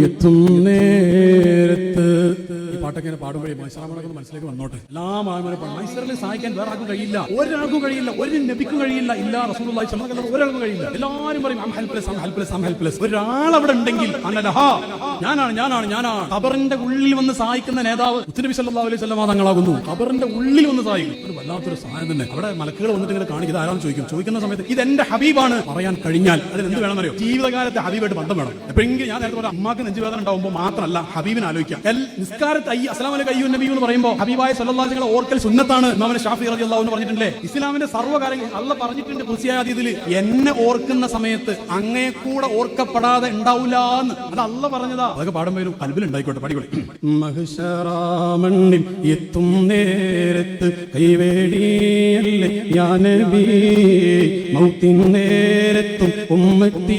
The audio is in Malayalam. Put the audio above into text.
എത്തും നേരത്ത് ഈ പാട്ടൊക്കെ പാടുമ്പോഴേ മൈസറാമൊക്കെ മനസ്സിലേക്ക് വന്നോട്ടെ. എല്ലാ മാമനെ മൈസറിൽ സഹായിക്കാൻ വേറെ ആർക്കും കഴിയില്ല, ഒരാൾക്കും കഴിയില്ല, ഒരു നബിക്കും കഴിയില്ല, ഇല്ല റസൂലുള്ളാഹി സ്വല്ലല്ലാഹു അലൈഹി വസല്ലം ഒരാൾക്കും കഴിയില്ല. എല്ലാവരും പറയും ഐ എം ഹെൽപ്ലെസ്. ഒരാൾ അവിടെ ഉണ്ടെങ്കിൽ ഞാനാണ് ഖബറിന്റെ ഉള്ളിൽ വന്ന് സഹായിക്കുന്ന നേതാവ് നബി സല്ലല്ലാഹു അലൈഹി വസല്ലം തങ്ങളാകുന്നു. ഖബറിന്റെ ഉള്ളിൽ വന്ന് സഹായിക്കും. ഒരു വല്ലാത്തൊരു സഹായം തന്നെ. അവിടെ മലക്കുകൾ വന്നിട്ട് ഇങ്ങനെ കാണിക്കുന്നത് ആരാന്ന് ചോദിക്കുന്ന സമയത്ത് ഇത് എന്റെ ഹബീബാണ് പറയാൻ കഴിഞ്ഞാൽ അതിന് എന്ത് വേണമെന്നറിയോ? ജീവിതകാലത്തെ ഹബീബായിട്ട് ബന്ധം വേണം. എപ്പോഴെങ്കിലും ഞാൻ നേരത്തെ പറഞ്ഞ അമ്മാക്ക് നെഞ്ചുവേദന ഉണ്ടാവുമ്പോൾ മാത്രമല്ല ഹബീബിനെ ആലോചിക്കാം. നിസ്കാരത്ത് അസ്സലാമു അലൈക്കും അയ്യുൻ നബി എന്ന് പറയുമ്പോൾ ഹബീബായ സ്വല്ലല്ലാഹു അലൈഹി വസല്ലം ഓർക്കൽ സുന്നത്താണ്. ഇമാം ശാഫിഈ റളിയല്ലാഹു അൻഹു പറഞ്ഞിട്ടില്ലേ, ഇസ്ലാമിന്റെ സർവ്വകാര്യങ്ങൾ അല്ലാഹ് പറഞ്ഞിട്ടുണ്ട് ഖുർആനിലെ ഹദീസിൽ, എന്നെ ഓർക്കുന്ന സമയത്ത് അങ്ങേ കൂടെ ഓർക്കപ്പെടാതെ ഉണ്ടാവില്ല എന്ന്. അത് അല്ലാഹ് പറഞ്ഞതാ. അതൊക്കെ പാടുമ്പോഴും കൽബിൽ ഉണ്ടായിക്കോട്ടെ. പടിപൊളി. മഹ്ശറാമണ്ണിൽ എത്തും നേരത്ത് കൈവേടിയല്ലേ യാ നബി, മൗത്തിൻ നേരത്തും ഉമ്മത്തി